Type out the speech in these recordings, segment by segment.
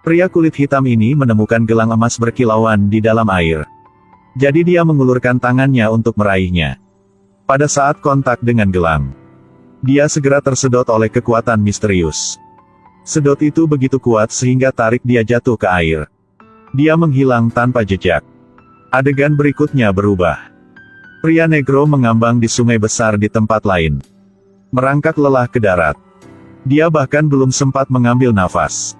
Pria kulit hitam ini menemukan gelang emas berkilauan di dalam air. Jadi dia mengulurkan tangannya untuk meraihnya. Pada saat kontak dengan gelang, dia segera tersedot oleh kekuatan misterius. Sedot itu begitu kuat sehingga tarik dia jatuh ke air. Dia menghilang tanpa jejak. Adegan berikutnya berubah. Pria negro mengambang di sungai besar di tempat lain. Merangkak lelah ke darat. Dia bahkan belum sempat mengambil nafas.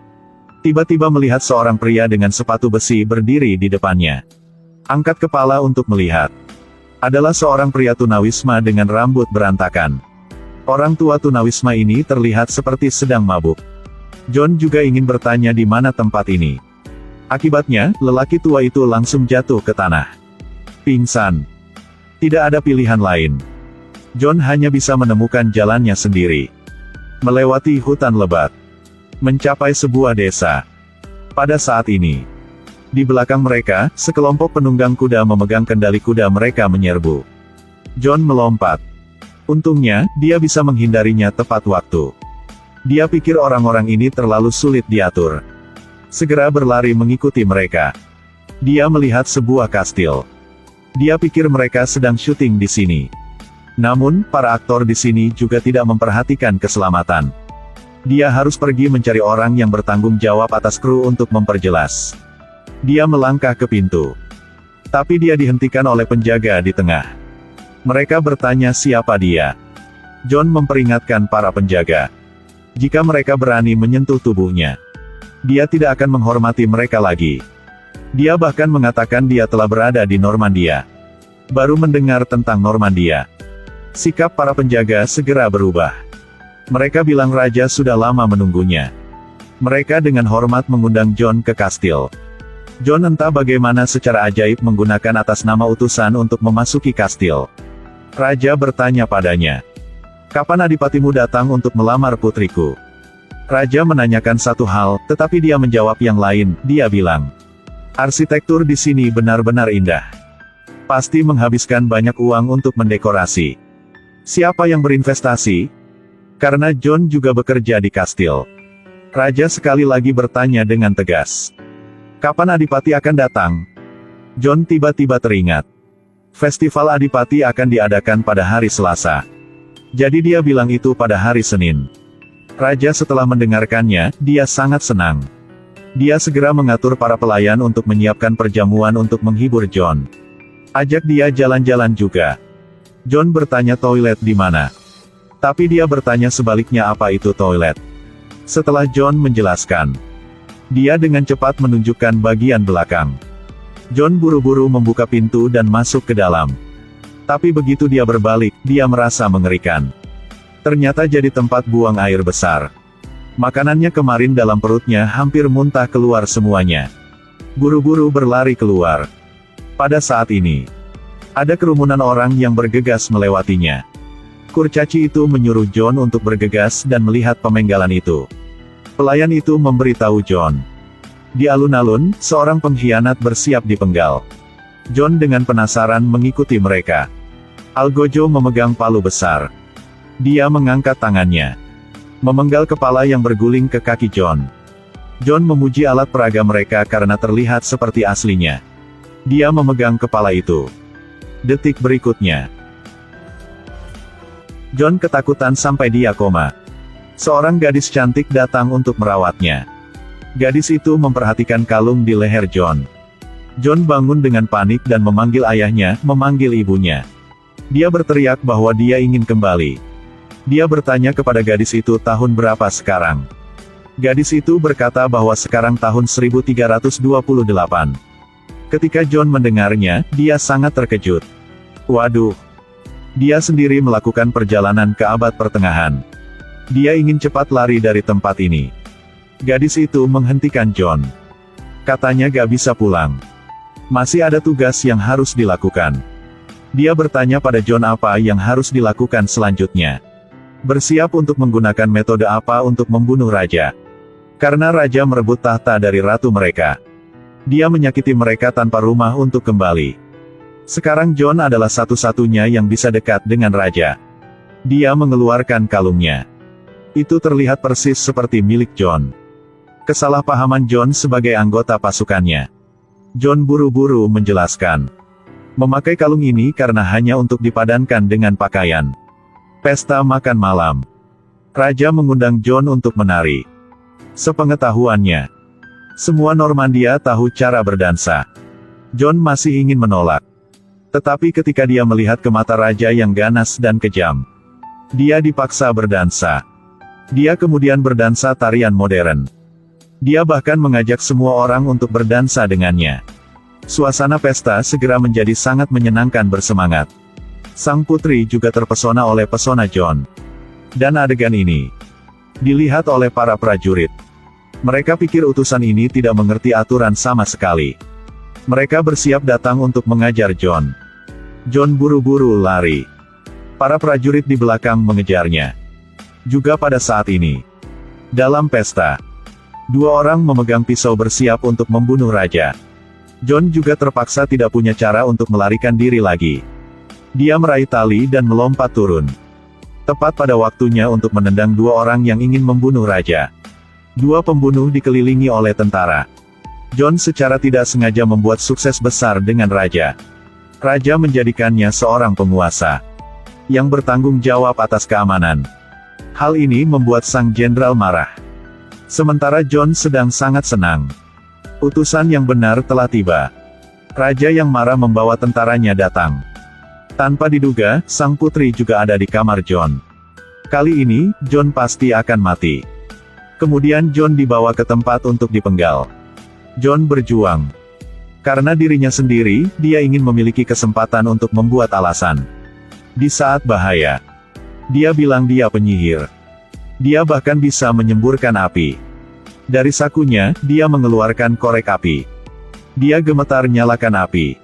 Tiba-tiba melihat seorang pria dengan sepatu besi berdiri di depannya. Angkat kepala untuk melihat. Adalah seorang pria tunawisma dengan rambut berantakan. Orang tua tunawisma ini terlihat seperti sedang mabuk. John juga ingin bertanya di mana tempat ini. Akibatnya, lelaki tua itu langsung jatuh ke tanah. Pingsan. Tidak ada pilihan lain. John hanya bisa menemukan jalannya sendiri. Melewati hutan lebat. Mencapai sebuah desa. Pada saat ini, di belakang mereka, sekelompok penunggang kuda memegang kendali kuda mereka menyerbu. John melompat. Untungnya, dia bisa menghindarinya tepat waktu. Dia pikir orang-orang ini terlalu sulit diatur. Segera berlari mengikuti mereka. Dia melihat sebuah kastil. Dia pikir mereka sedang syuting di sini. Namun, para aktor di sini juga tidak memperhatikan keselamatan. Dia harus pergi mencari orang yang bertanggung jawab atas kru untuk memperjelas. Dia melangkah ke pintu. Tapi dia dihentikan oleh penjaga di tengah. Mereka bertanya siapa dia. John memperingatkan para penjaga. Jika mereka berani menyentuh tubuhnya, dia tidak akan menghormati mereka lagi. Dia bahkan mengatakan dia telah berada di Normandia. Baru mendengar tentang Normandia. Sikap para penjaga segera berubah. Mereka bilang raja sudah lama menunggunya. Mereka dengan hormat mengundang John ke kastil. John entah bagaimana secara ajaib menggunakan atas nama utusan untuk memasuki kastil. Raja bertanya padanya, "Kapan adipatimu datang untuk melamar putriku?" Raja menanyakan satu hal, tetapi dia menjawab yang lain. Dia bilang, "Arsitektur di sini benar-benar indah. Pasti menghabiskan banyak uang untuk mendekorasi. Siapa yang berinvestasi?" Karena John juga bekerja di kastil. Raja sekali lagi bertanya dengan tegas, "Kapan adipati akan datang?" John tiba-tiba teringat. Festival adipati akan diadakan pada hari Selasa. Jadi dia bilang itu pada hari Senin. Raja setelah mendengarkannya, dia sangat senang. Dia segera mengatur para pelayan untuk menyiapkan perjamuan untuk menghibur John. Ajak dia jalan-jalan juga. John bertanya toilet di mana. Tapi dia bertanya sebaliknya apa itu toilet. Setelah John menjelaskan, dia dengan cepat menunjukkan bagian belakang. John buru-buru membuka pintu dan masuk ke dalam. Tapi begitu dia berbalik, dia merasa mengerikan. Ternyata jadi tempat buang air besar. Makanannya kemarin dalam perutnya hampir muntah keluar semuanya. Buru-buru berlari keluar. Pada saat ini, ada kerumunan orang yang bergegas melewatinya. Kurcaci itu menyuruh John untuk bergegas dan melihat pemenggalan itu. Pelayan itu memberitahu John. Di alun-alun, seorang pengkhianat bersiap dipenggal. John dengan penasaran mengikuti mereka. Algojo memegang palu besar. Dia mengangkat tangannya, memenggal kepala yang berguling ke kaki John. John memuji alat peraga mereka karena terlihat seperti aslinya. Dia memegang kepala itu. Detik berikutnya, John ketakutan sampai dia koma. Seorang gadis cantik datang untuk merawatnya. Gadis itu memperhatikan kalung di leher John. John bangun dengan panik dan memanggil ayahnya, memanggil ibunya. Dia berteriak bahwa dia ingin kembali. Dia bertanya kepada gadis itu tahun berapa sekarang. Gadis itu berkata bahwa sekarang tahun 1328. Ketika John mendengarnya, dia sangat terkejut. Waduh! Dia sendiri melakukan perjalanan ke abad pertengahan. Dia ingin cepat lari dari tempat ini. Gadis itu menghentikan John. Katanya gak bisa pulang. Masih ada tugas yang harus dilakukan. Dia bertanya pada John apa yang harus dilakukan selanjutnya. Bersiap untuk menggunakan metode apa untuk membunuh raja. Karena raja merebut tahta dari ratu mereka. Dia menyakiti mereka tanpa rumah untuk kembali. Sekarang John adalah satu-satunya yang bisa dekat dengan raja. Dia mengeluarkan kalungnya. Itu terlihat persis seperti milik John. Kesalahpahaman John sebagai anggota pasukannya. John buru-buru menjelaskan. Memakai kalung ini karena hanya untuk dipadankan dengan pakaian. Pesta makan malam. Raja mengundang John untuk menari. Sepengetahuannya, semua Normandia tahu cara berdansa. John masih ingin menolak. Tetapi ketika dia melihat ke mata raja yang ganas dan kejam, dia dipaksa berdansa. Dia kemudian berdansa tarian modern. Dia bahkan mengajak semua orang untuk berdansa dengannya. Suasana pesta segera menjadi sangat menyenangkan bersemangat. Sang putri juga terpesona oleh pesona John. Dan adegan ini dilihat oleh para prajurit. Mereka pikir utusan ini tidak mengerti aturan sama sekali. Mereka bersiap datang untuk mengajar John. John buru-buru lari. Para prajurit di belakang mengejarnya. Juga pada saat ini, dalam pesta, dua orang memegang pisau bersiap untuk membunuh raja. John juga terpaksa tidak punya cara untuk melarikan diri lagi. Dia meraih tali dan melompat turun. Tepat pada waktunya untuk menendang dua orang yang ingin membunuh raja. Dua pembunuh dikelilingi oleh tentara. John secara tidak sengaja membuat sukses besar dengan raja. Raja menjadikannya seorang penguasa yang bertanggung jawab atas keamanan. Hal ini membuat sang jenderal marah. Sementara John sedang sangat senang. Utusan yang benar telah tiba. Raja yang marah membawa tentaranya datang. Tanpa diduga, sang putri juga ada di kamar John. Kali ini, John pasti akan mati. Kemudian John dibawa ke tempat untuk dipenggal. John berjuang. Karena dirinya sendiri, dia ingin memiliki kesempatan untuk membuat alasan. Di saat bahaya, dia bilang dia penyihir. Dia bahkan bisa menyemburkan api. Dari sakunya, dia mengeluarkan korek api. Dia gemetar nyalakan api.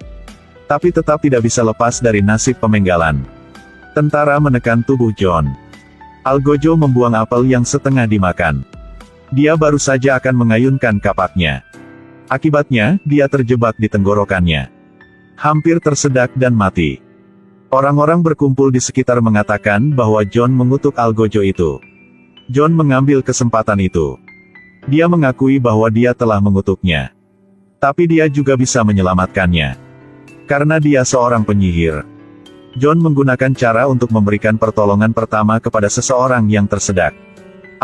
Tapi tetap tidak bisa lepas dari nasib pemenggalan. Tentara menekan tubuh John. Algojo membuang apel yang setengah dimakan. Dia baru saja akan mengayunkan kapaknya. Akibatnya, dia terjebak di tenggorokannya. Hampir tersedak dan mati. Orang-orang berkumpul di sekitar mengatakan bahwa John mengutuk Algojo itu. John mengambil kesempatan itu. Dia mengakui bahwa dia telah mengutuknya. Tapi dia juga bisa menyelamatkannya. Karena dia seorang penyihir. John menggunakan cara untuk memberikan pertolongan pertama kepada seseorang yang tersedak.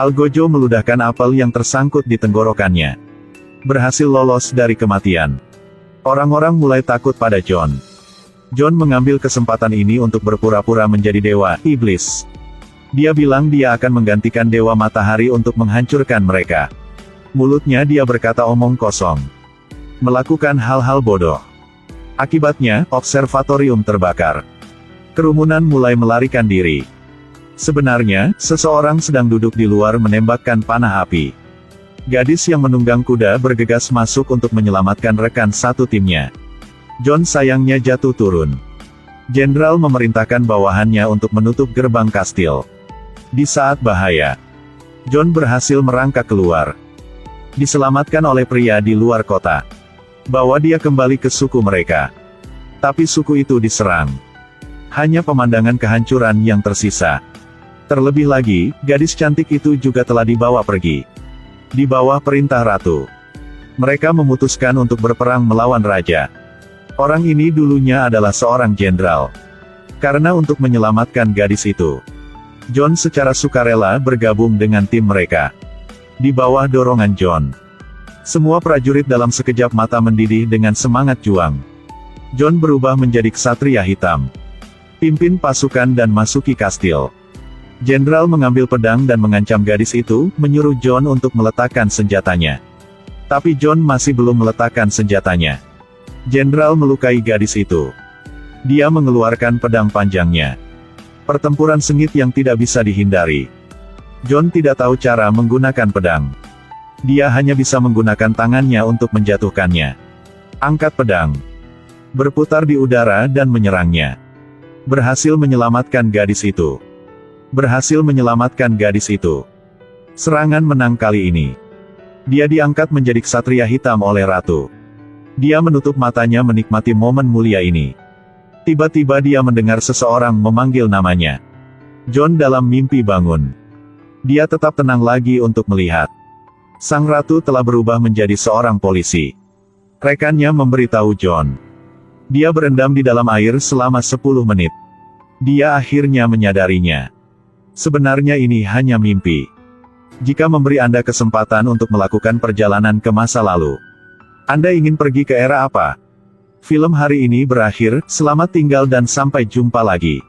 Algojo meludahkan apel yang tersangkut di tenggorokannya. Berhasil lolos dari kematian. Orang-orang mulai takut pada John. John mengambil kesempatan ini untuk berpura-pura menjadi dewa, iblis. Dia bilang dia akan menggantikan dewa matahari untuk menghancurkan mereka. Mulutnya dia berkata omong kosong. Melakukan hal-hal bodoh. Akibatnya, observatorium terbakar. Kerumunan mulai melarikan diri. Sebenarnya, seseorang sedang duduk di luar menembakkan panah api. Gadis yang menunggang kuda bergegas masuk untuk menyelamatkan rekan satu timnya. John sayangnya jatuh turun. Jenderal memerintahkan bawahannya untuk menutup gerbang kastil. Di saat bahaya, John berhasil merangkak keluar. Diselamatkan oleh pria di luar kota. Bawa dia kembali ke suku mereka. Tapi suku itu diserang. Hanya pemandangan kehancuran yang tersisa. Terlebih lagi, gadis cantik itu juga telah dibawa pergi. Di bawah perintah ratu. Mereka memutuskan untuk berperang melawan raja. Orang ini dulunya adalah seorang jenderal. Karena untuk menyelamatkan gadis itu, John secara sukarela bergabung dengan tim mereka. Di bawah dorongan John, semua prajurit dalam sekejap mata mendidih dengan semangat juang. John berubah menjadi ksatria hitam. Pimpin pasukan dan masuki kastil. Jenderal mengambil pedang dan mengancam gadis itu, menyuruh John untuk meletakkan senjatanya. Tapi John masih belum meletakkan senjatanya. Jenderal melukai gadis itu. Dia mengeluarkan pedang panjangnya. Pertempuran sengit yang tidak bisa dihindari. John tidak tahu cara menggunakan pedang. Dia hanya bisa menggunakan tangannya untuk menjatuhkannya. Angkat pedang. Berputar di udara dan menyerangnya. Berhasil menyelamatkan gadis itu. Berhasil menyelamatkan gadis itu. Serangan menang kali ini. Dia diangkat menjadi ksatria hitam oleh ratu. Dia menutup matanya menikmati momen mulia ini. Tiba-tiba dia mendengar seseorang memanggil namanya. John dalam mimpi bangun. Dia tetap tenang lagi untuk melihat. Sang ratu telah berubah menjadi seorang polisi. Rekannya memberitahu John. Dia berendam di dalam air selama 10 menit. Dia akhirnya menyadarinya. Sebenarnya ini hanya mimpi. Jika memberi Anda kesempatan untuk melakukan perjalanan ke masa lalu, Anda ingin pergi ke era apa? Film hari ini berakhir, selamat tinggal dan sampai jumpa lagi.